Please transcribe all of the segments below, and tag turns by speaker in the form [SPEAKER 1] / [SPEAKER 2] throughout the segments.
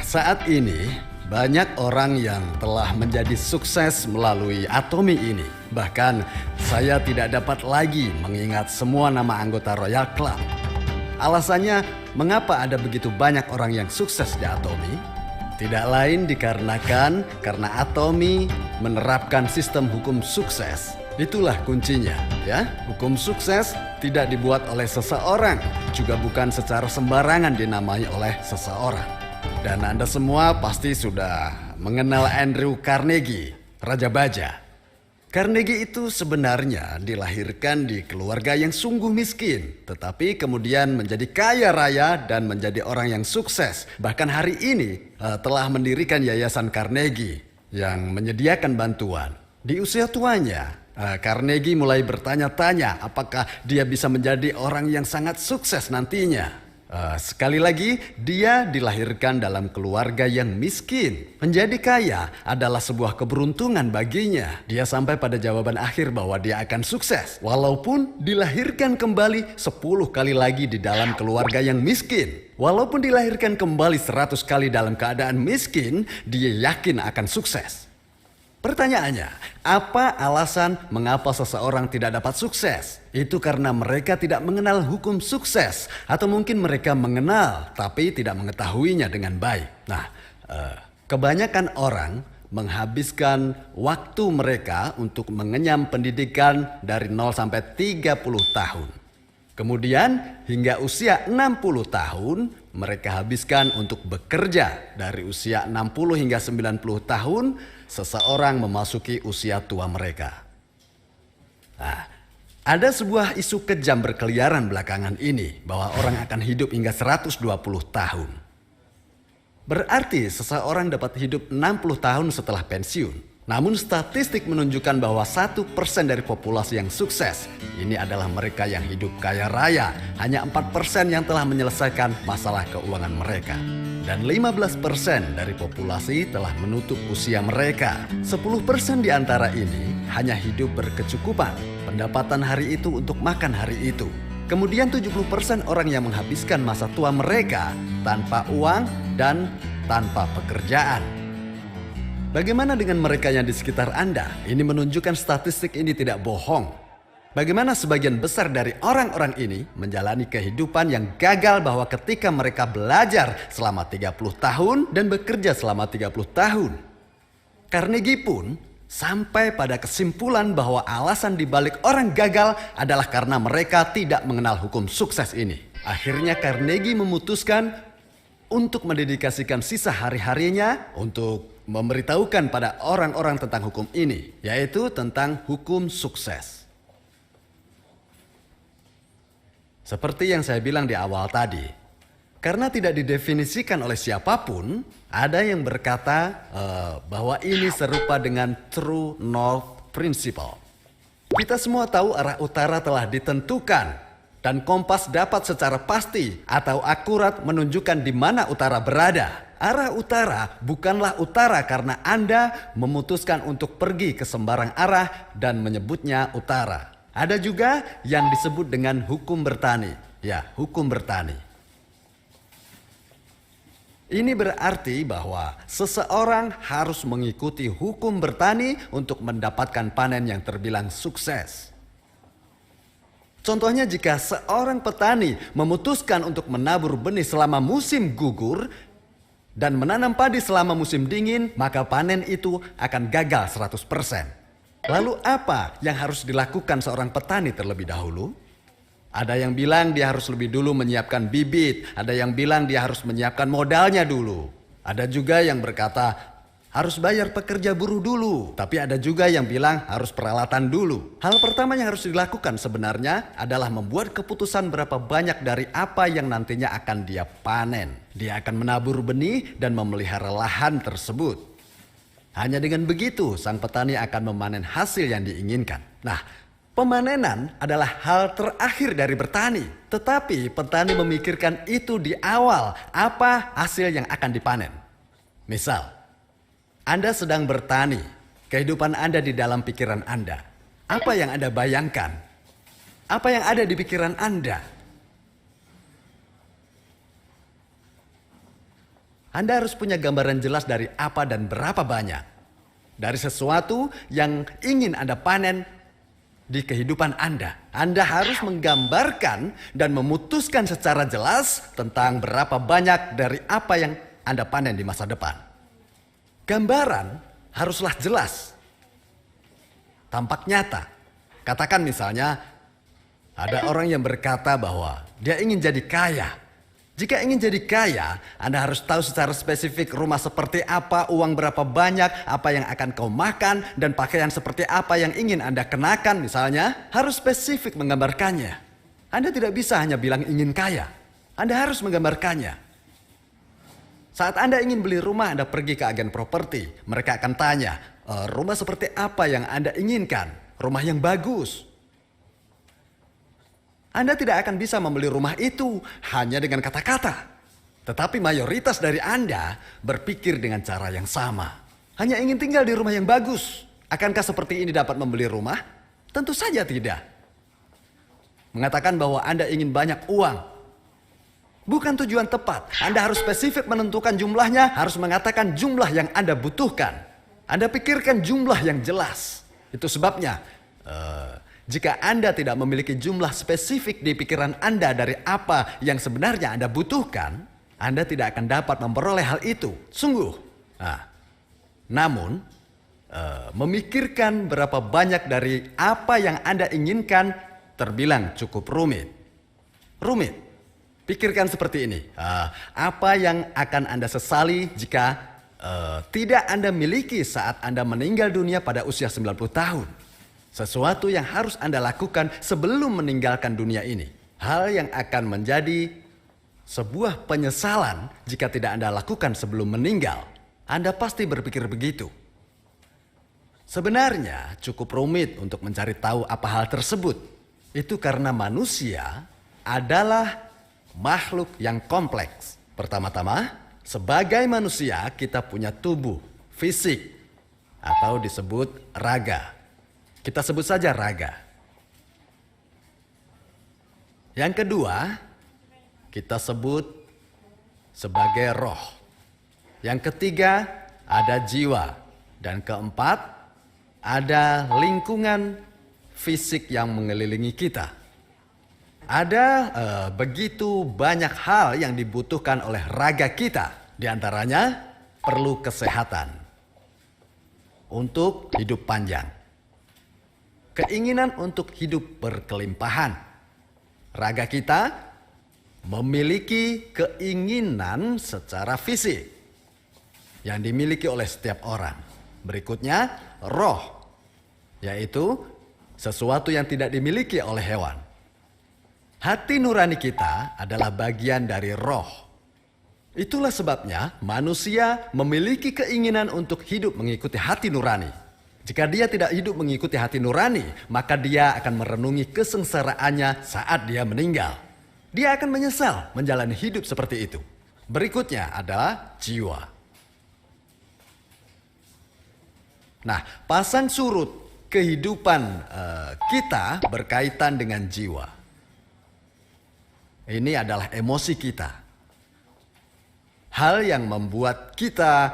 [SPEAKER 1] Saat ini, banyak orang yang telah menjadi sukses melalui Atomy ini. Bahkan, saya tidak dapat lagi mengingat semua nama anggota Royal Club. Alasannya, mengapa ada begitu banyak orang yang sukses di Atomy? Tidak lain dikarenakan karena Atomy menerapkan sistem hukum sukses. Itulah kuncinya, ya. Hukum sukses tidak dibuat oleh seseorang, juga bukan secara sembarangan dinamai oleh seseorang. Dan Anda semua pasti sudah mengenal Andrew Carnegie, Raja Baja. Carnegie itu sebenarnya dilahirkan di keluarga yang sungguh miskin, tetapi kemudian menjadi kaya raya dan menjadi orang yang sukses. Bahkan hari ini telah mendirikan Yayasan Carnegie yang menyediakan bantuan. Di usia tuanya, Carnegie mulai bertanya-tanya apakah dia bisa menjadi orang yang sangat sukses nantinya. Sekali lagi, dia dilahirkan dalam keluarga yang miskin. Menjadi kaya adalah sebuah keberuntungan baginya. Dia sampai pada jawaban akhir bahwa dia akan sukses. Walaupun dilahirkan kembali 10 kali lagi di dalam keluarga yang miskin. Walaupun dilahirkan kembali 100 kali dalam keadaan miskin, dia yakin akan sukses. Pertanyaannya, apa alasan mengapa seseorang tidak dapat sukses? Itu karena mereka tidak mengenal hukum sukses. Atau mungkin mereka mengenal tapi tidak mengetahuinya dengan baik. Nah, kebanyakan orang menghabiskan waktu mereka untuk mengenyam pendidikan dari 0 sampai 30 tahun. Kemudian hingga usia 60 tahun mereka habiskan untuk bekerja. Dari usia 60 hingga 90 tahun seseorang memasuki usia tua mereka. Nah, ada sebuah isu kejam berkeliaran belakangan ini bahwa orang akan hidup hingga 120 tahun. Berarti seseorang dapat hidup 60 tahun setelah pensiun. Namun statistik menunjukkan bahwa 1% dari populasi yang sukses ini adalah mereka yang hidup kaya raya. Hanya 4% yang telah menyelesaikan masalah keuangan mereka. Dan 15% dari populasi telah menutup usia mereka. 10% di antara ini hanya hidup berkecukupan. Pendapatan hari itu untuk makan hari itu. Kemudian 70% orang yang menghabiskan masa tua mereka tanpa uang dan tanpa pekerjaan. Bagaimana dengan mereka yang di sekitar Anda? Ini menunjukkan statistik ini tidak bohong. Bagaimana sebagian besar dari orang-orang ini menjalani kehidupan yang gagal bahwa ketika mereka belajar selama 30 tahun dan bekerja selama 30 tahun. Carnegie pun sampai pada kesimpulan bahwa alasan dibalik orang gagal adalah karena mereka tidak mengenal hukum sukses ini. Akhirnya Carnegie memutuskan untuk mendedikasikan sisa hari-harinya untuk memberitahukan pada orang-orang tentang hukum ini, yaitu tentang hukum sukses. Seperti yang saya bilang di awal tadi, karena tidak didefinisikan oleh siapapun, ada yang berkata bahwa ini serupa dengan True North Principle. Kita semua tahu arah utara telah ditentukan. Dan kompas dapat secara pasti atau akurat menunjukkan di mana utara berada. Arah utara bukanlah utara karena Anda memutuskan untuk pergi ke sembarang arah dan menyebutnya utara. Ada juga yang disebut dengan hukum bertani. Ya, hukum bertani. Ini berarti bahwa seseorang harus mengikuti hukum bertani untuk mendapatkan panen yang terbilang sukses. Contohnya jika seorang petani memutuskan untuk menabur benih selama musim gugur dan menanam padi selama musim dingin, maka panen itu akan gagal 100%. Lalu apa yang harus dilakukan seorang petani terlebih dahulu? Ada yang bilang dia harus lebih dulu menyiapkan bibit, ada yang bilang dia harus menyiapkan modalnya dulu. Ada juga yang berkata harus bayar pekerja buruh dulu. Tapi ada juga yang bilang harus peralatan dulu. Hal pertama yang harus dilakukan sebenarnya adalah membuat keputusan berapa banyak dari apa yang nantinya akan dia panen. Dia akan menabur benih dan memelihara lahan tersebut. Hanya dengan begitu sang petani akan memanen hasil yang diinginkan. Nah, pemanenan adalah hal terakhir dari bertani. Tetapi petani memikirkan itu di awal, apa hasil yang akan dipanen. Misal, Anda sedang bertani, kehidupan Anda di dalam pikiran Anda. Apa yang Anda bayangkan? Apa yang ada di pikiran Anda? Anda harus punya gambaran jelas dari apa dan berapa banyak. Dari sesuatu yang ingin Anda panen di kehidupan Anda. Anda harus menggambarkan dan memutuskan secara jelas tentang berapa banyak dari apa yang Anda panen di masa depan. Gambaran haruslah jelas, tampak nyata. Katakan misalnya, ada orang yang berkata bahwa dia ingin jadi kaya. Jika ingin jadi kaya, Anda harus tahu secara spesifik rumah seperti apa, uang berapa banyak, apa yang akan kau makan, dan pakaian seperti apa yang ingin Anda kenakan misalnya. Harus spesifik menggambarkannya. Anda tidak bisa hanya bilang ingin kaya. Anda harus menggambarkannya. Saat Anda ingin beli rumah, Anda pergi ke agen properti. Mereka akan tanya, rumah seperti apa yang Anda inginkan? Rumah yang bagus. Anda tidak akan bisa membeli rumah itu hanya dengan kata-kata. Tetapi mayoritas dari Anda berpikir dengan cara yang sama. Hanya ingin tinggal di rumah yang bagus. Akankah seperti ini dapat membeli rumah? Tentu saja tidak. Mengatakan bahwa Anda ingin banyak uang. Bukan tujuan tepat. Anda harus spesifik menentukan jumlahnya, harus mengatakan jumlah yang Anda butuhkan. Anda pikirkan jumlah yang jelas. Itu sebabnya, jika Anda tidak memiliki jumlah spesifik di pikiran Anda dari apa yang sebenarnya Anda butuhkan, Anda tidak akan dapat memperoleh hal itu. Sungguh. Namun, memikirkan berapa banyak dari apa yang Anda inginkan terbilang cukup rumit. Rumit. Pikirkan seperti ini, apa yang akan Anda sesali jika tidak Anda miliki saat Anda meninggal dunia pada usia 90 tahun. Sesuatu yang harus Anda lakukan sebelum meninggalkan dunia ini. Hal yang akan menjadi sebuah penyesalan jika tidak Anda lakukan sebelum meninggal. Anda pasti berpikir begitu. Sebenarnya cukup rumit untuk mencari tahu apa hal tersebut. Itu karena manusia adalah makhluk yang kompleks. Pertama-tama, sebagai manusia kita punya tubuh, fisik, atau disebut raga. Kita sebut saja raga. Yang kedua, kita sebut sebagai roh. Yang ketiga, ada jiwa. Dan keempat, ada lingkungan fisik yang mengelilingi kita. Ada begitu banyak hal yang dibutuhkan oleh raga kita. Di antaranya perlu kesehatan untuk hidup panjang. Keinginan untuk hidup berkelimpahan. Raga kita memiliki keinginan secara fisik yang dimiliki oleh setiap orang. Berikutnya roh, yaitu sesuatu yang tidak dimiliki oleh hewan. Hati nurani kita adalah bagian dari roh. Itulah sebabnya manusia memiliki keinginan untuk hidup mengikuti hati nurani. Jika dia tidak hidup mengikuti hati nurani, maka dia akan merenungi kesengsaraannya saat dia meninggal. Dia akan menyesal menjalani hidup seperti itu. Berikutnya adalah jiwa. Nah, pasang surut kehidupan kita berkaitan dengan jiwa. Ini adalah emosi kita. Hal yang membuat kita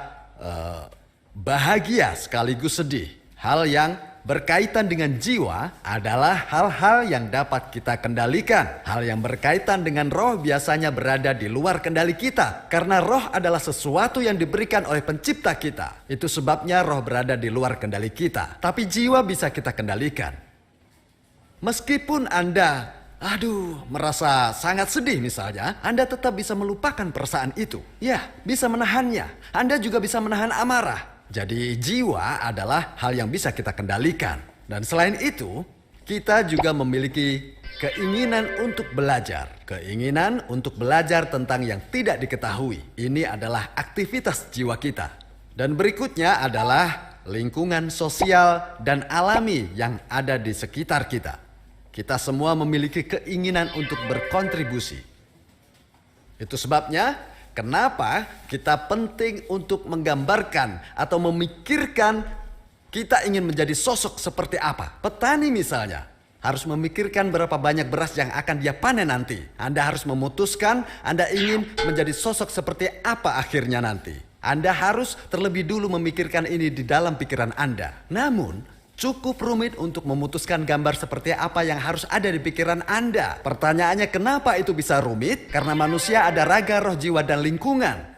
[SPEAKER 1] bahagia sekaligus sedih. Hal yang berkaitan dengan jiwa adalah hal-hal yang dapat kita kendalikan. Hal yang berkaitan dengan roh biasanya berada di luar kendali kita. Karena roh adalah sesuatu yang diberikan oleh pencipta kita. Itu sebabnya roh berada di luar kendali kita. Tapi jiwa bisa kita kendalikan. Meskipun Anda merasa sangat sedih misalnya, Anda tetap bisa melupakan perasaan itu. Ya, bisa menahannya. Anda juga bisa menahan amarah. Jadi jiwa adalah hal yang bisa kita kendalikan. Dan selain itu, kita juga memiliki keinginan untuk belajar. Keinginan untuk belajar tentang yang tidak diketahui. Ini adalah aktivitas jiwa kita. Dan berikutnya adalah lingkungan sosial dan alami yang ada di sekitar kita. Kita semua memiliki keinginan untuk berkontribusi. Itu sebabnya kenapa kita penting untuk menggambarkan atau memikirkan kita ingin menjadi sosok seperti apa. Petani misalnya harus memikirkan berapa banyak beras yang akan dia panen nanti. Anda harus memutuskan Anda ingin menjadi sosok seperti apa akhirnya nanti. Anda harus terlebih dulu memikirkan ini di dalam pikiran Anda. Namun, cukup rumit untuk memutuskan gambar seperti apa yang harus ada di pikiran Anda. Pertanyaannya, kenapa itu bisa rumit? Karena manusia ada raga, roh, jiwa, dan lingkungan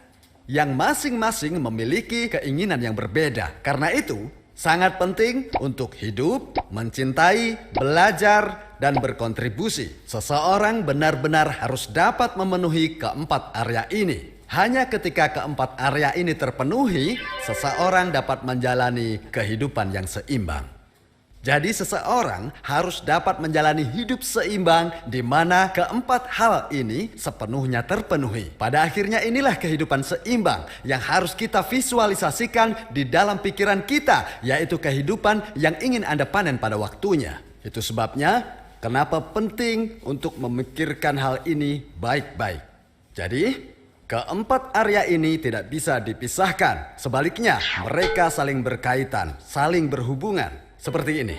[SPEAKER 1] yang masing-masing memiliki keinginan yang berbeda. Karena itu, sangat penting untuk hidup, mencintai, belajar, dan berkontribusi. Seseorang benar-benar harus dapat memenuhi keempat area ini. Hanya ketika keempat area ini terpenuhi, seseorang dapat menjalani kehidupan yang seimbang. Jadi seseorang harus dapat menjalani hidup seimbang di mana keempat hal ini sepenuhnya terpenuhi. Pada akhirnya inilah kehidupan seimbang yang harus kita visualisasikan di dalam pikiran kita, yaitu kehidupan yang ingin Anda panen pada waktunya. Itu sebabnya kenapa penting untuk memikirkan hal ini baik-baik. Jadi, keempat area ini tidak bisa dipisahkan. Sebaliknya, mereka saling berkaitan, saling berhubungan. Seperti ini.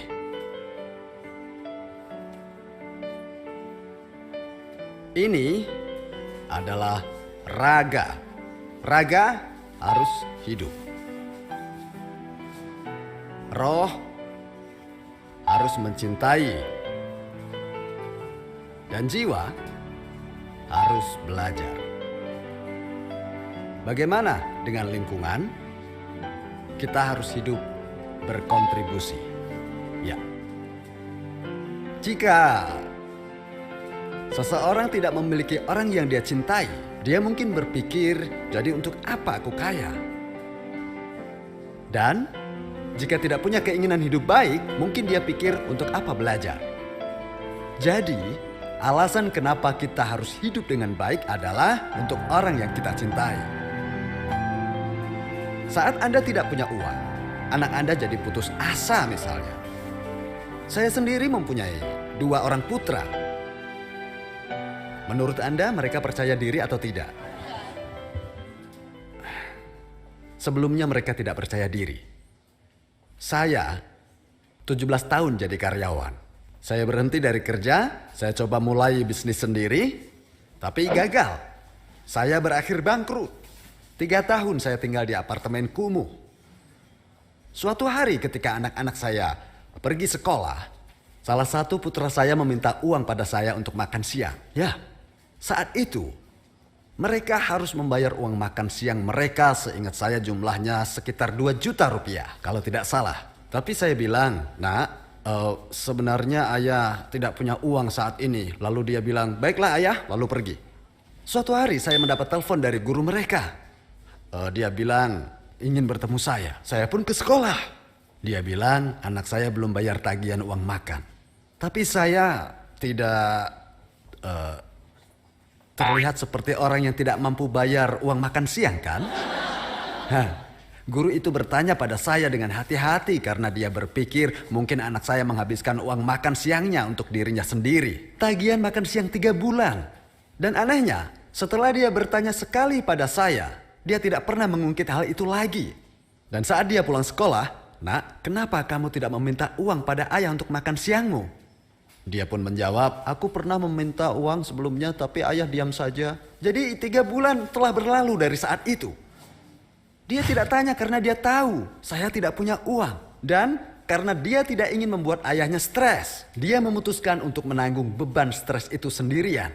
[SPEAKER 1] Ini adalah raga. Raga harus hidup. Roh harus mencintai. Dan jiwa harus belajar. Bagaimana dengan lingkungan? Kita harus hidup berkontribusi. Ya. Jika seseorang tidak memiliki orang yang dia cintai, dia mungkin berpikir, jadi untuk apa aku kaya? Dan jika tidak punya keinginan hidup baik, mungkin dia pikir untuk apa belajar? Jadi, alasan kenapa kita harus hidup dengan baik adalah untuk orang yang kita cintai. Saat Anda tidak punya uang, anak Anda jadi putus asa misalnya. Saya sendiri mempunyai 2 orang putra. Menurut Anda mereka percaya diri atau tidak? Sebelumnya mereka tidak percaya diri. Saya 17 tahun jadi karyawan. Saya berhenti dari kerja, saya coba mulai bisnis sendiri, tapi gagal. Saya berakhir bangkrut. 3 tahun saya tinggal di apartemen kumuh. Suatu hari ketika anak-anak saya pergi sekolah, salah satu putra saya meminta uang pada saya untuk makan siang. Ya, saat itu mereka harus membayar uang makan siang mereka, seingat saya jumlahnya sekitar 2 juta rupiah, kalau tidak salah. Tapi saya bilang, "Nak, sebenarnya ayah tidak punya uang saat ini." Lalu dia bilang, "Baiklah ayah," lalu pergi. Suatu hari saya mendapat telepon dari guru mereka. Dia bilang ingin bertemu saya. Saya pun ke sekolah. Dia bilang anak saya belum bayar tagihan uang makan. Tapi saya tidak terlihat seperti orang yang tidak mampu bayar uang makan siang, kan? Guru itu bertanya pada saya dengan hati-hati karena dia berpikir mungkin anak saya menghabiskan uang makan siangnya untuk dirinya sendiri. Tagihan makan siang 3 bulan. Dan anehnya, setelah dia bertanya sekali pada saya, dia tidak pernah mengungkit hal itu lagi. Dan saat dia pulang sekolah, "Nak, kenapa kamu tidak meminta uang pada ayah untuk makan siangmu?" Dia pun menjawab, "Aku pernah meminta uang sebelumnya tapi ayah diam saja." Jadi 3 bulan telah berlalu dari saat itu. Dia tidak tanya karena dia tahu saya tidak punya uang. Dan karena dia tidak ingin membuat ayahnya stres, dia memutuskan untuk menanggung beban stres itu sendirian.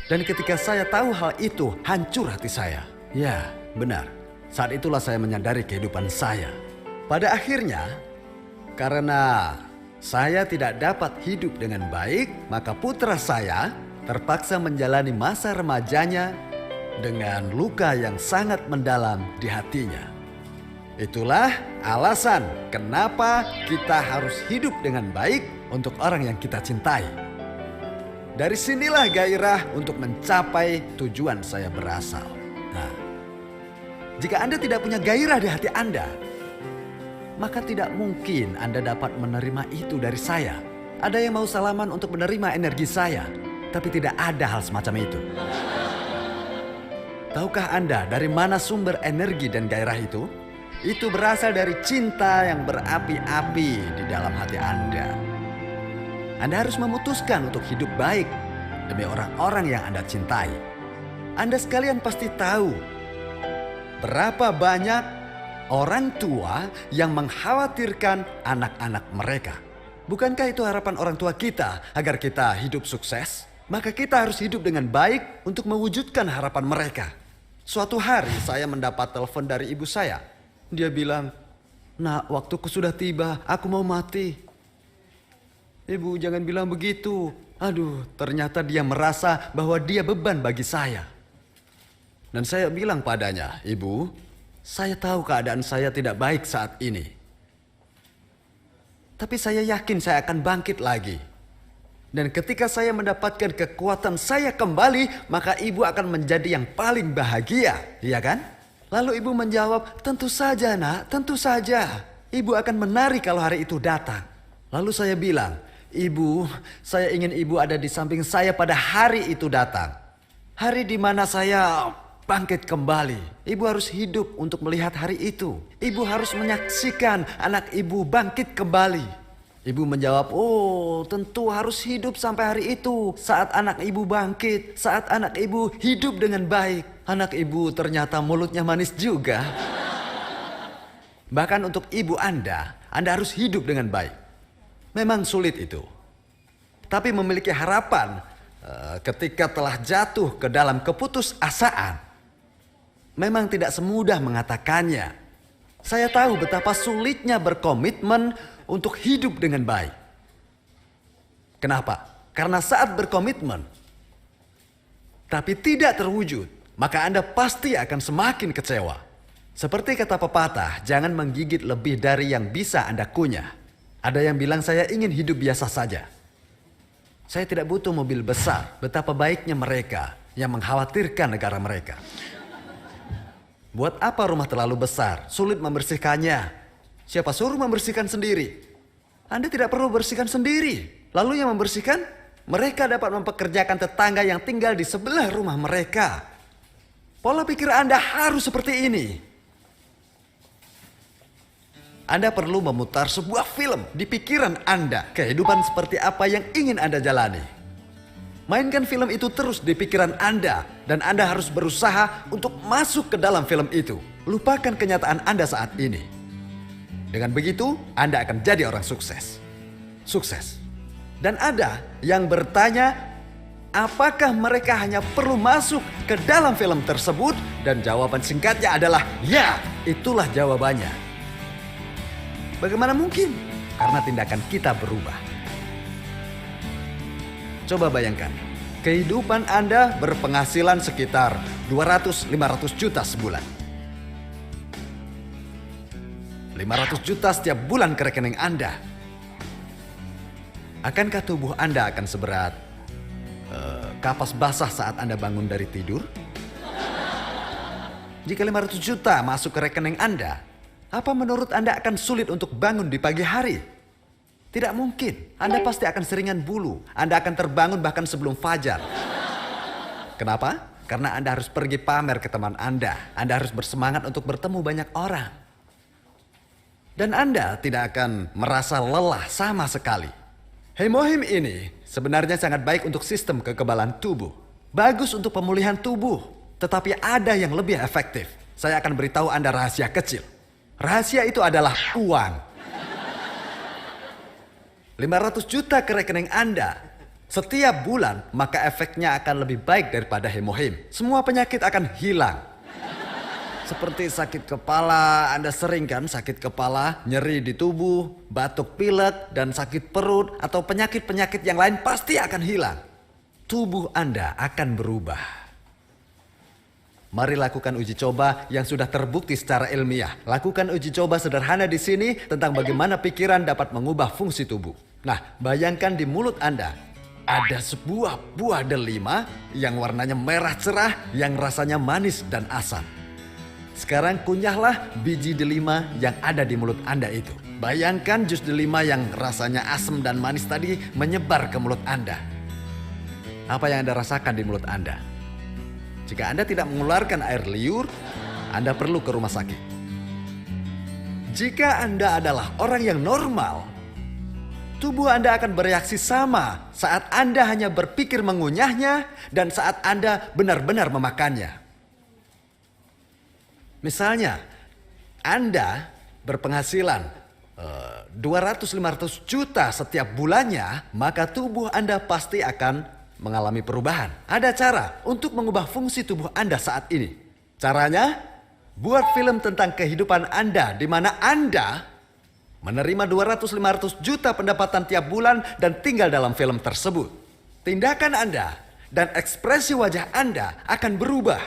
[SPEAKER 1] Dan ketika saya tahu hal itu, hancur hati saya. Ya, benar. Saat itulah saya menyadari kehidupan saya. Pada akhirnya, karena saya tidak dapat hidup dengan baik, maka putra saya terpaksa menjalani masa remajanya dengan luka yang sangat mendalam di hatinya. Itulah alasan kenapa kita harus hidup dengan baik untuk orang yang kita cintai. Dari sinilah gairah untuk mencapai tujuan saya berasal. Nah, jika Anda tidak punya gairah di hati Anda, maka tidak mungkin Anda dapat menerima itu dari saya. Ada yang mau salaman untuk menerima energi saya, tapi tidak ada hal semacam itu. Tahukah Anda dari mana sumber energi dan gairah itu? Itu berasal dari cinta yang berapi-api di dalam hati Anda. Anda harus memutuskan untuk hidup baik demi orang-orang yang Anda cintai. Anda sekalian pasti tahu berapa banyak orang tua yang mengkhawatirkan anak-anak mereka. Bukankah itu harapan orang tua kita agar kita hidup sukses? Maka kita harus hidup dengan baik untuk mewujudkan harapan mereka. Suatu hari saya mendapat telepon dari ibu saya. Dia bilang, "Nak, waktuku sudah tiba, aku mau mati." "Ibu, jangan bilang begitu." Aduh, ternyata dia merasa bahwa dia beban bagi saya. Dan saya bilang padanya, "Ibu, saya tahu keadaan saya tidak baik saat ini. Tapi saya yakin saya akan bangkit lagi. Dan ketika saya mendapatkan kekuatan saya kembali, maka ibu akan menjadi yang paling bahagia." Iya kan? Lalu ibu menjawab, "Tentu saja, Nak, tentu saja. Ibu akan menari kalau hari itu datang." Lalu saya bilang, "Ibu, saya ingin ibu ada di samping saya pada hari itu datang. Hari di mana saya bangkit kembali. Ibu harus hidup untuk melihat hari itu. Ibu harus menyaksikan anak ibu bangkit kembali." Ibu menjawab, "Oh, tentu harus hidup sampai hari itu. Saat anak ibu bangkit, saat anak ibu hidup dengan baik." Anak ibu ternyata mulutnya manis juga. Bahkan untuk ibu Anda harus hidup dengan baik. Memang sulit itu. Tapi memiliki harapan ketika telah jatuh ke dalam keputusasaan, memang tidak semudah mengatakannya. Saya tahu betapa sulitnya berkomitmen untuk hidup dengan baik. Kenapa? Karena saat berkomitmen, tapi tidak terwujud, maka Anda pasti akan semakin kecewa. Seperti kata pepatah, jangan menggigit lebih dari yang bisa Anda kunyah. Ada yang bilang saya ingin hidup biasa saja. Saya tidak butuh mobil besar, betapa baiknya mereka yang mengkhawatirkan negara mereka. Buat apa rumah terlalu besar, sulit membersihkannya? Siapa suruh membersihkan sendiri? Anda tidak perlu bersihkan sendiri. Lalu yang membersihkan, mereka dapat mempekerjakan tetangga yang tinggal di sebelah rumah mereka. Pola pikir Anda harus seperti ini. Anda perlu memutar sebuah film di pikiran Anda. Kehidupan seperti apa yang ingin Anda jalani. Mainkan film itu terus di pikiran Anda. Dan Anda harus berusaha untuk masuk ke dalam film itu. Lupakan kenyataan Anda saat ini. Dengan begitu, Anda akan jadi orang sukses. Sukses. Dan ada yang bertanya, apakah mereka hanya perlu masuk ke dalam film tersebut? Dan jawaban singkatnya adalah, ya, itulah jawabannya. Bagaimana mungkin? Karena tindakan kita berubah. Coba bayangkan, kehidupan Anda berpenghasilan sekitar 200-500 juta sebulan. 500 juta setiap bulan ke rekening Anda. Akankah tubuh Anda akan seberat kapas basah saat Anda bangun dari tidur? Jika 500 juta masuk ke rekening Anda, apa menurut Anda akan sulit untuk bangun di pagi hari? Tidak mungkin. Anda pasti akan seringan bulu. Anda akan terbangun bahkan sebelum fajar. Kenapa? Karena Anda harus pergi pamer ke teman Anda. Anda harus bersemangat untuk bertemu banyak orang. Dan Anda tidak akan merasa lelah sama sekali. Hemohim ini sebenarnya sangat baik untuk sistem kekebalan tubuh. Bagus untuk pemulihan tubuh. Tetapi ada yang lebih efektif. Saya akan beritahu Anda rahasia kecil. Rahasia itu adalah uang. 500 juta ke rekening Anda setiap bulan, maka efeknya akan lebih baik daripada hemohim. Semua penyakit akan hilang. Seperti sakit kepala, Anda sering kan sakit kepala, nyeri di tubuh, batuk pilek, dan sakit perut, atau penyakit-penyakit yang lain pasti akan hilang. Tubuh Anda akan berubah. Mari lakukan uji coba yang sudah terbukti secara ilmiah. Lakukan uji coba sederhana di sini tentang bagaimana pikiran dapat mengubah fungsi tubuh. Nah, bayangkan di mulut Anda ada sebuah buah delima yang warnanya merah cerah, yang rasanya manis dan asam. Sekarang kunyahlah biji delima yang ada di mulut Anda itu. Bayangkan jus delima yang rasanya asam dan manis tadi menyebar ke mulut Anda. Apa yang Anda rasakan di mulut Anda? Jika Anda tidak mengeluarkan air liur, Anda perlu ke rumah sakit. Jika Anda adalah orang yang normal, tubuh Anda akan bereaksi sama saat Anda hanya berpikir mengunyahnya dan saat Anda benar-benar memakannya. Misalnya, Anda berpenghasilan 200-500 juta setiap bulannya, maka tubuh Anda pasti akan mengalami perubahan. Ada cara untuk mengubah fungsi tubuh Anda saat ini. Caranya, buat film tentang kehidupan Anda di mana Anda menerima 200-500 juta pendapatan tiap bulan dan tinggal dalam film tersebut. Tindakan Anda dan ekspresi wajah Anda akan berubah.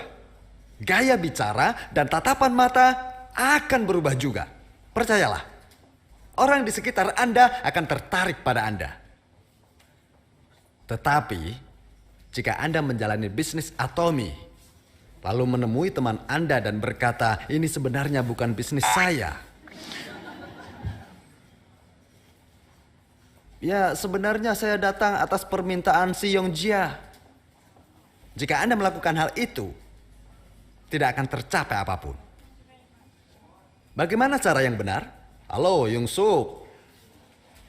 [SPEAKER 1] Gaya bicara dan tatapan mata akan berubah juga. Percayalah. Orang di sekitar Anda akan tertarik pada Anda. Tetapi, jika Anda menjalani bisnis Atomy, lalu menemui teman Anda dan berkata, ini sebenarnya bukan bisnis saya. Ya, sebenarnya saya datang atas permintaan si Yongjia. Jika Anda melakukan hal itu, tidak akan tercapai apapun. Bagaimana cara yang benar? Halo Yongsuk,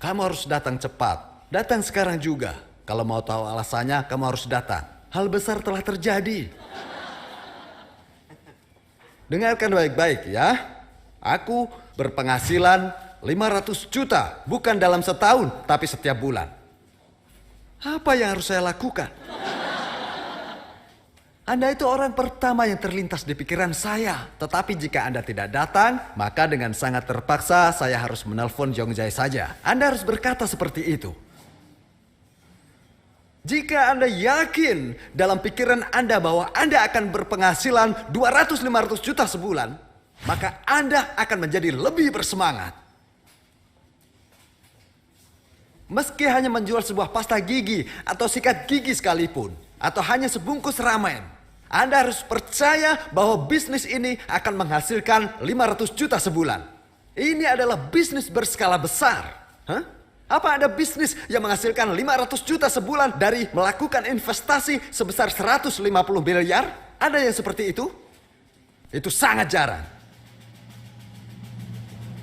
[SPEAKER 1] kamu harus datang cepat. Datang sekarang juga. Kalau mau tahu alasannya, kamu harus datang. Hal besar telah terjadi. Dengarkan baik-baik ya. Aku berpenghasilan 500 juta. Bukan dalam setahun, tapi setiap bulan. Apa yang harus saya lakukan? Anda itu orang pertama yang terlintas di pikiran saya. Tetapi jika Anda tidak datang, maka dengan sangat terpaksa saya harus menelpon Yongjia saja. Anda harus berkata seperti itu. Jika Anda yakin dalam pikiran Anda bahwa Anda akan berpenghasilan 200-500 juta sebulan, maka Anda akan menjadi lebih bersemangat. Meski hanya menjual sebuah pasta gigi atau sikat gigi sekalipun, atau hanya sebungkus ramen, Anda harus percaya bahwa bisnis ini akan menghasilkan 500 juta sebulan. Ini adalah bisnis berskala besar. Hah? Apa ada bisnis yang menghasilkan 500 juta sebulan dari melakukan investasi sebesar 150 miliar? Ada yang seperti itu? Itu sangat jarang.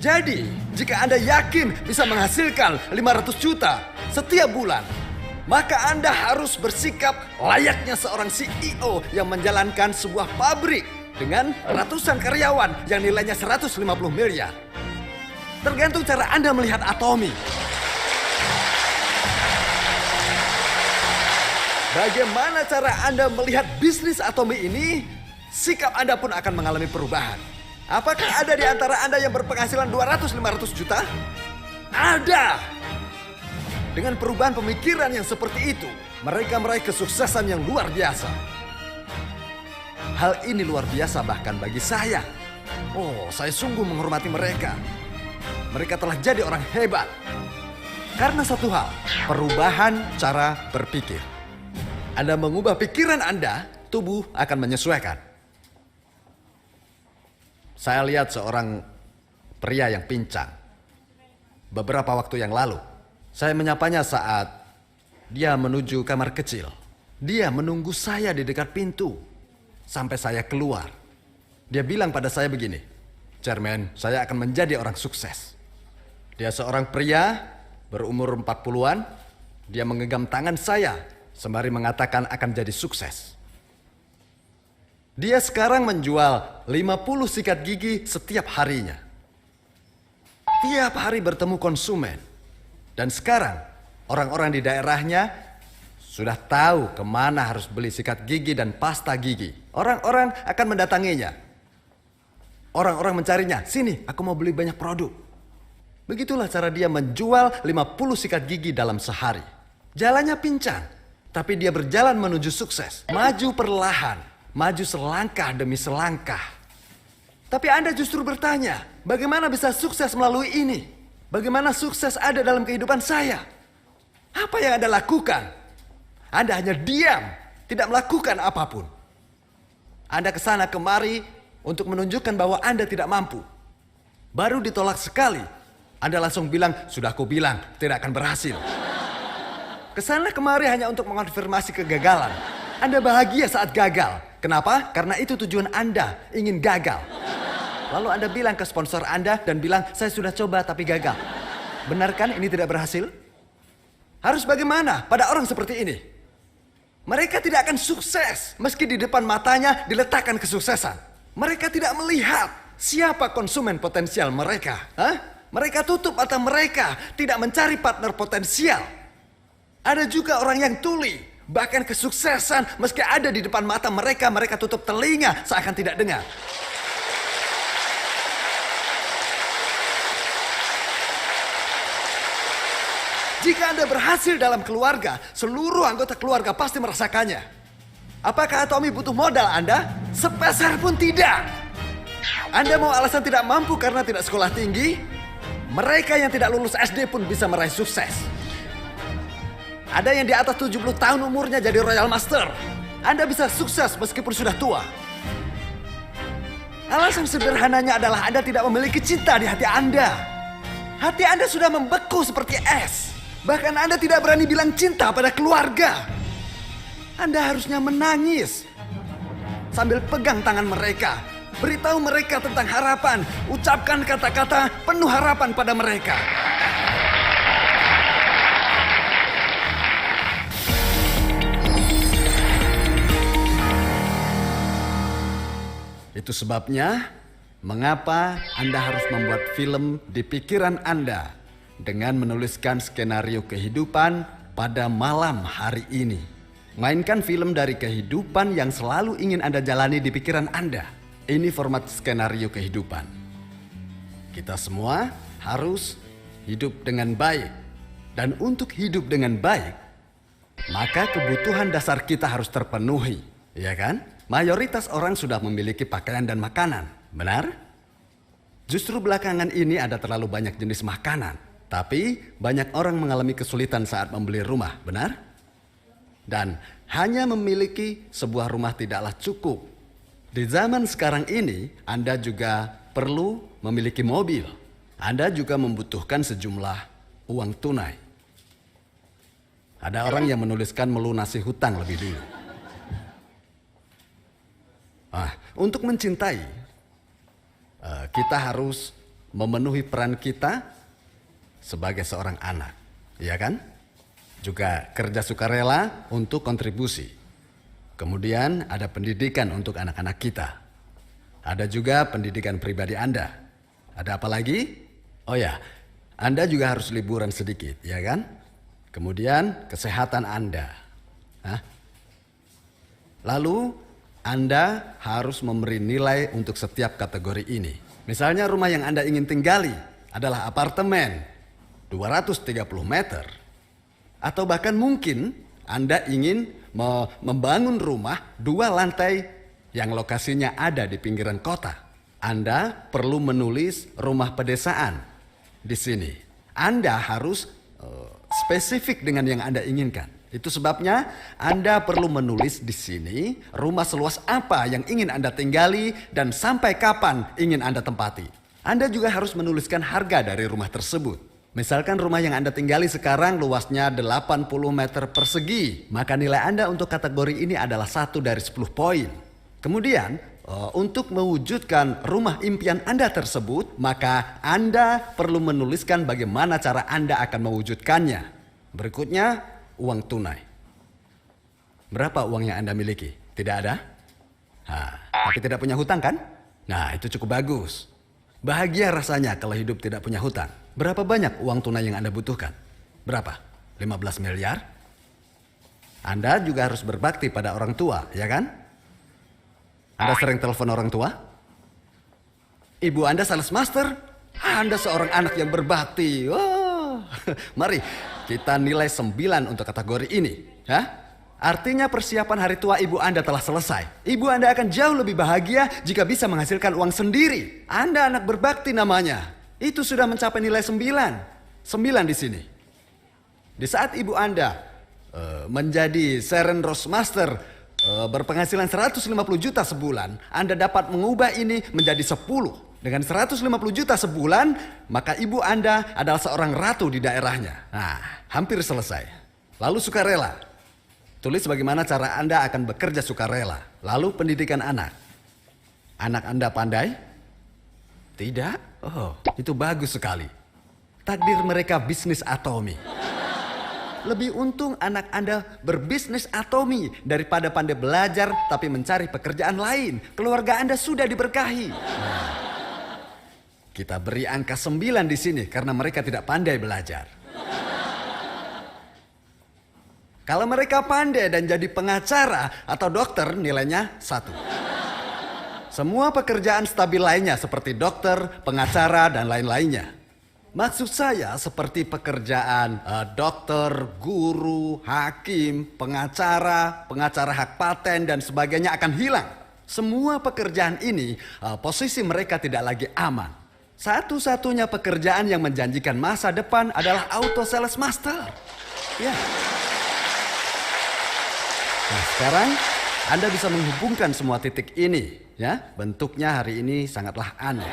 [SPEAKER 1] Jadi, jika Anda yakin bisa menghasilkan 500 juta setiap bulan, maka Anda harus bersikap layaknya seorang CEO yang menjalankan sebuah pabrik dengan ratusan karyawan yang nilainya 150 miliar. Tergantung cara Anda melihat Atomy. Bagaimana cara Anda melihat bisnis Atomy ini, sikap Anda pun akan mengalami perubahan. Apakah ada di antara Anda yang berpenghasilan 200-500 juta? Ada! Dengan perubahan pemikiran yang seperti itu, mereka meraih kesuksesan yang luar biasa. Hal ini luar biasa bahkan bagi saya. Oh, saya sungguh menghormati mereka. Mereka telah jadi orang hebat. Karena satu hal, perubahan cara berpikir. Anda mengubah pikiran Anda, tubuh akan menyesuaikan. Saya lihat seorang pria yang pincang. Beberapa waktu yang lalu, saya menyapanya saat dia menuju kamar kecil. Dia menunggu saya di dekat pintu sampai saya keluar. Dia bilang pada saya begini, Chairman, saya akan menjadi orang sukses. Dia seorang pria berumur 40-an. Dia menggenggam tangan saya sembari mengatakan akan jadi sukses. Dia sekarang menjual 50 sikat gigi setiap harinya. Tiap hari bertemu konsumen. Dan sekarang orang-orang di daerahnya sudah tahu kemana harus beli sikat gigi dan pasta gigi. Orang-orang akan mendatanginya. Orang-orang mencarinya, sini aku mau beli banyak produk. Begitulah cara dia menjual 50 sikat gigi dalam sehari. Jalannya pincang, tapi dia berjalan menuju sukses. Maju perlahan, maju selangkah demi selangkah. Tapi Anda justru bertanya, bagaimana bisa sukses melalui ini? Bagaimana sukses ada dalam kehidupan saya? Apa yang Anda lakukan? Anda hanya diam, tidak melakukan apapun. Anda kesana kemari untuk menunjukkan bahwa Anda tidak mampu. Baru ditolak sekali, Anda langsung bilang, sudah aku bilang, tidak akan berhasil. Kesana kemari hanya untuk mengonfirmasi kegagalan. Anda bahagia saat gagal. Kenapa? Karena itu tujuan Anda, ingin gagal. Lalu Anda bilang ke sponsor Anda dan bilang, saya sudah coba tapi gagal. Benar kan ini tidak berhasil? Harus bagaimana pada orang seperti ini? Mereka tidak akan sukses meski di depan matanya diletakkan kesuksesan. Mereka tidak melihat siapa konsumen potensial mereka. Mereka tutup mata mereka, tidak mencari partner potensial. Ada juga orang yang tuli, bahkan kesuksesan meski ada di depan mata mereka, mereka tutup telinga seakan tidak dengar. Jika Anda berhasil dalam keluarga, seluruh anggota keluarga pasti merasakannya. Apakah Tommy butuh modal Anda? Sepeser pun tidak. Anda mau alasan tidak mampu karena tidak sekolah tinggi? Mereka yang tidak lulus SD pun bisa meraih sukses. Ada yang di atas 70 tahun umurnya jadi Royal Master. Anda bisa sukses meskipun sudah tua. Alasan sederhananya adalah Anda tidak memiliki cinta di hati Anda. Hati Anda sudah membeku seperti es. Bahkan Anda tidak berani bilang cinta pada keluarga. Anda harusnya menangis sambil pegang tangan mereka. Beritahu mereka tentang harapan. Ucapkan kata-kata penuh harapan pada mereka. Itu sebabnya mengapa Anda harus membuat film di pikiran Anda dengan menuliskan skenario kehidupan pada malam hari ini. Mainkan film dari kehidupan yang selalu ingin Anda jalani di pikiran Anda. Ini format skenario kehidupan. Kita semua harus hidup dengan baik. Dan untuk hidup dengan baik, maka kebutuhan dasar kita harus terpenuhi. Ya kan? Mayoritas orang sudah memiliki pakaian dan makanan. Benar? Justru belakangan ini ada terlalu banyak jenis makanan. Tapi banyak orang mengalami kesulitan saat membeli rumah, benar? Dan hanya memiliki sebuah rumah tidaklah cukup. Di zaman sekarang ini, Anda juga perlu memiliki mobil. Anda juga membutuhkan sejumlah uang tunai. Ada orang yang menuliskan melunasi hutang lebih dulu. Untuk mencintai, kita harus memenuhi peran kita sebagai seorang anak, ya kan? Juga kerja sukarela untuk kontribusi. Kemudian ada pendidikan untuk anak-anak kita. Ada juga pendidikan pribadi Anda. Ada apa lagi? Oh ya, Anda juga harus liburan sedikit, ya kan? Kemudian kesehatan Anda. Lalu Anda harus memberi nilai untuk setiap kategori ini. Misalnya rumah yang Anda ingin tinggali adalah apartemen 230 meter. Atau bahkan mungkin Anda ingin membangun rumah 2 lantai yang lokasinya ada di pinggiran kota. Anda perlu menulis rumah pedesaan di sini. Anda harus spesifik dengan yang Anda inginkan. Itu sebabnya Anda perlu menulis di sini rumah seluas apa yang ingin Anda tinggali dan sampai kapan ingin Anda tempati. Anda juga harus menuliskan harga dari rumah tersebut. Misalkan rumah yang Anda tinggali sekarang luasnya 80 meter persegi, maka nilai Anda untuk kategori ini adalah 1 dari 10 poin. Kemudian, untuk mewujudkan rumah impian Anda tersebut, maka Anda perlu menuliskan bagaimana cara Anda akan mewujudkannya. Berikutnya, uang tunai. Berapa uang yang Anda miliki? Tidak ada? Tapi tidak punya hutang kan? Nah, itu cukup bagus. Bahagia rasanya kalau hidup tidak punya hutang. Berapa banyak uang tunai yang Anda butuhkan? Berapa? 15 miliar? Anda juga harus berbakti pada orang tua, ya kan? Anda sering telepon orang tua? Ibu Anda sales master? Anda seorang anak yang berbakti. Mari kita nilai 9 untuk kategori ini. Artinya persiapan hari tua ibu Anda telah selesai. Ibu Anda akan jauh lebih bahagia jika bisa menghasilkan uang sendiri. Anda anak berbakti namanya. Itu sudah mencapai nilai 9. 9 di sini. Di saat ibu Anda menjadi Seren Rose Master berpenghasilan 150 juta sebulan, Anda dapat mengubah ini menjadi 10. Dengan 150 juta sebulan, maka ibu Anda adalah seorang ratu di daerahnya. Nah, hampir selesai. Lalu sukarela. Tulis bagaimana cara Anda akan bekerja sukarela. Lalu pendidikan anak. Anak Anda pandai? Tidak? Oh, itu bagus sekali. Takdir mereka bisnis atomi. lebih untung anak Anda berbisnis atomi daripada pandai belajar tapi mencari pekerjaan lain. Keluarga Anda sudah diberkahi. Kita beri angka 9 di sini karena mereka tidak pandai belajar. Kalau mereka pandai dan jadi pengacara atau dokter, nilainya 1. Semua pekerjaan stabil lainnya seperti dokter, pengacara, dan lain-lainnya. Maksud saya seperti pekerjaan dokter, guru, hakim, pengacara hak paten dan sebagainya akan hilang. Semua pekerjaan ini posisi mereka tidak lagi aman. Satu-satunya pekerjaan yang menjanjikan masa depan adalah auto sales master. Ya. Nah, sekarang Anda bisa menghubungkan semua titik ini, ya. Bentuknya hari ini sangatlah aneh.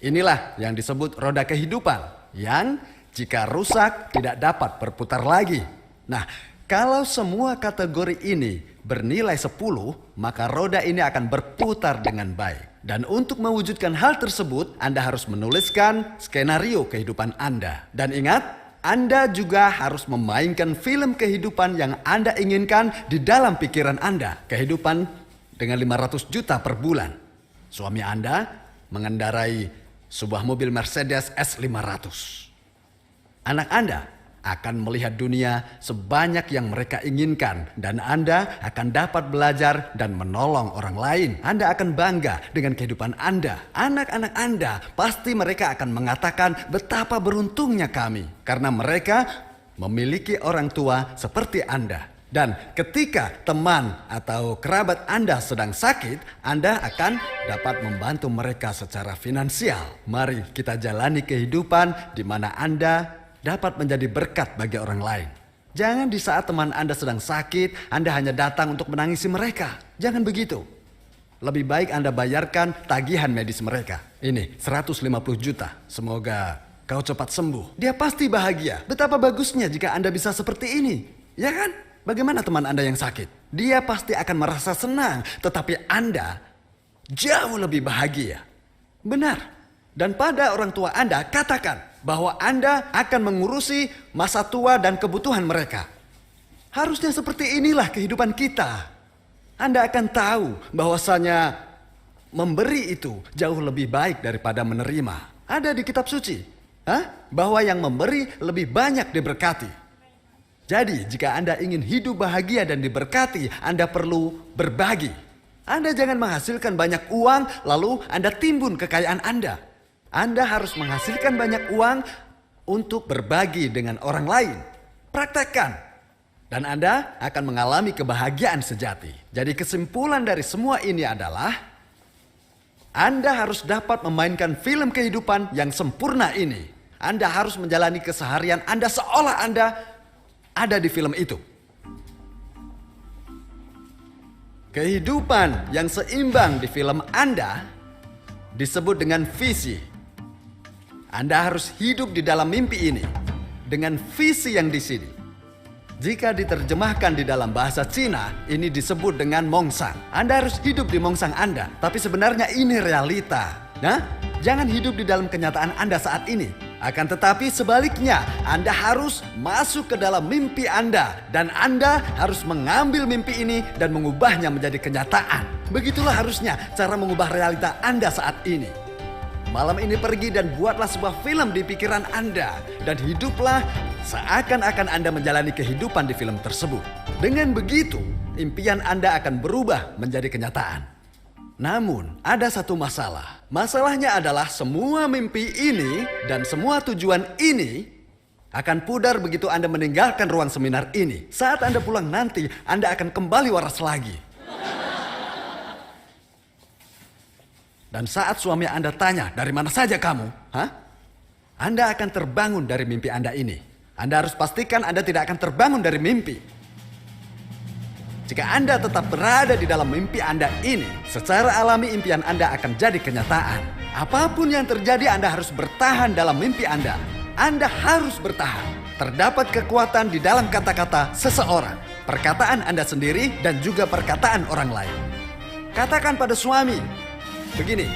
[SPEAKER 1] Inilah yang disebut roda kehidupan, yang jika rusak tidak dapat berputar lagi. Nah, kalau semua kategori ini bernilai 10, maka roda ini akan berputar dengan baik. Dan untuk mewujudkan hal tersebut, Anda harus menuliskan skenario kehidupan Anda. Dan ingat, Anda juga harus memainkan film kehidupan yang Anda inginkan di dalam pikiran Anda. Kehidupan dengan 500 juta per bulan. Suami Anda mengendarai sebuah mobil Mercedes S500. Anak Anda akan melihat dunia sebanyak yang mereka inginkan. Dan Anda akan dapat belajar dan menolong orang lain. Anda akan bangga dengan kehidupan Anda. Anak-anak Anda pasti mereka akan mengatakan betapa beruntungnya kami. Karena mereka memiliki orang tua seperti Anda. Dan ketika teman atau kerabat Anda sedang sakit, Anda akan dapat membantu mereka secara finansial. Mari kita jalani kehidupan di mana Anda dapat menjadi berkat bagi orang lain. Jangan di saat teman Anda sedang sakit, Anda hanya datang untuk menangisi mereka. Jangan begitu. Lebih baik Anda bayarkan tagihan medis mereka. Ini 150 juta. Semoga kau cepat sembuh. Dia pasti bahagia. Betapa bagusnya jika Anda bisa seperti ini. Ya kan? Bagaimana teman Anda yang sakit? Dia pasti akan merasa senang, tetapi Anda jauh lebih bahagia. Benar. Dan pada orang tua Anda, katakan bahwa Anda akan mengurusi masa tua dan kebutuhan mereka. Harusnya seperti inilah kehidupan kita. Anda akan tahu bahwasanya memberi itu jauh lebih baik daripada menerima. Ada di kitab suci, bahwa yang memberi lebih banyak diberkati. Jadi jika Anda ingin hidup bahagia dan diberkati, Anda perlu berbagi. Anda jangan menghasilkan banyak uang lalu Anda timbun kekayaan Anda. Anda harus menghasilkan banyak uang untuk berbagi dengan orang lain. Praktekkan. Dan Anda akan mengalami kebahagiaan sejati. Jadi kesimpulan dari semua ini adalah Anda harus dapat memainkan film kehidupan yang sempurna ini. Anda harus menjalani keseharian Anda seolah Anda ada di film itu. Kehidupan yang seimbang di film Anda disebut dengan visi. Anda harus hidup di dalam mimpi ini dengan visi yang di sini. Jika diterjemahkan di dalam bahasa Cina, ini disebut dengan mongsang. Anda harus hidup di mongsang Anda, tapi sebenarnya ini realita. Nah, jangan hidup di dalam kenyataan Anda saat ini. Akan tetapi sebaliknya, Anda harus masuk ke dalam mimpi Anda. Dan Anda harus mengambil mimpi ini dan mengubahnya menjadi kenyataan. Begitulah harusnya cara mengubah realita Anda saat ini. Malam ini pergi dan buatlah sebuah film di pikiran Anda. Dan hiduplah seakan-akan Anda menjalani kehidupan di film tersebut. Dengan begitu, impian Anda akan berubah menjadi kenyataan. Namun, ada satu masalah. Masalahnya adalah semua mimpi ini dan semua tujuan ini akan pudar begitu Anda meninggalkan ruang seminar ini. Saat Anda pulang nanti, Anda akan kembali waras lagi. Dan saat suami Anda tanya, dari mana saja kamu? Anda akan terbangun dari mimpi Anda ini. Anda harus pastikan Anda tidak akan terbangun dari mimpi. Jika Anda tetap berada di dalam mimpi Anda ini, secara alami impian Anda akan jadi kenyataan. Apapun yang terjadi, Anda harus bertahan dalam mimpi Anda. Anda harus bertahan. Terdapat kekuatan di dalam kata-kata seseorang, perkataan Anda sendiri, dan juga perkataan orang lain. Katakan pada suami, begini,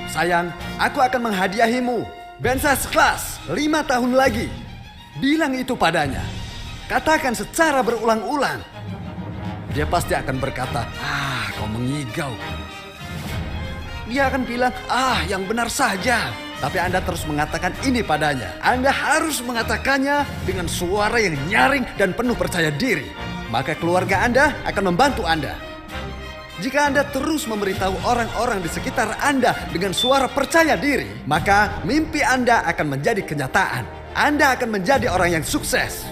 [SPEAKER 1] sayang, aku akan menghadiahimu Benza sekelas 5 tahun lagi. Bilang itu padanya. Katakan secara berulang-ulang. Dia pasti akan berkata, kau mengigau. Dia akan bilang, yang benar saja. Tapi Anda terus mengatakan ini padanya. Anda harus mengatakannya dengan suara yang nyaring dan penuh percaya diri. Maka keluarga Anda akan membantu Anda. Jika Anda terus memberitahu orang-orang di sekitar Anda dengan suara percaya diri, maka mimpi Anda akan menjadi kenyataan. Anda akan menjadi orang yang sukses.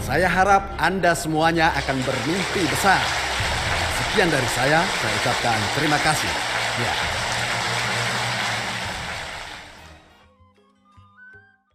[SPEAKER 1] Saya harap Anda semuanya akan bermimpi besar. Sekian dari saya ucapkan terima kasih. Ya.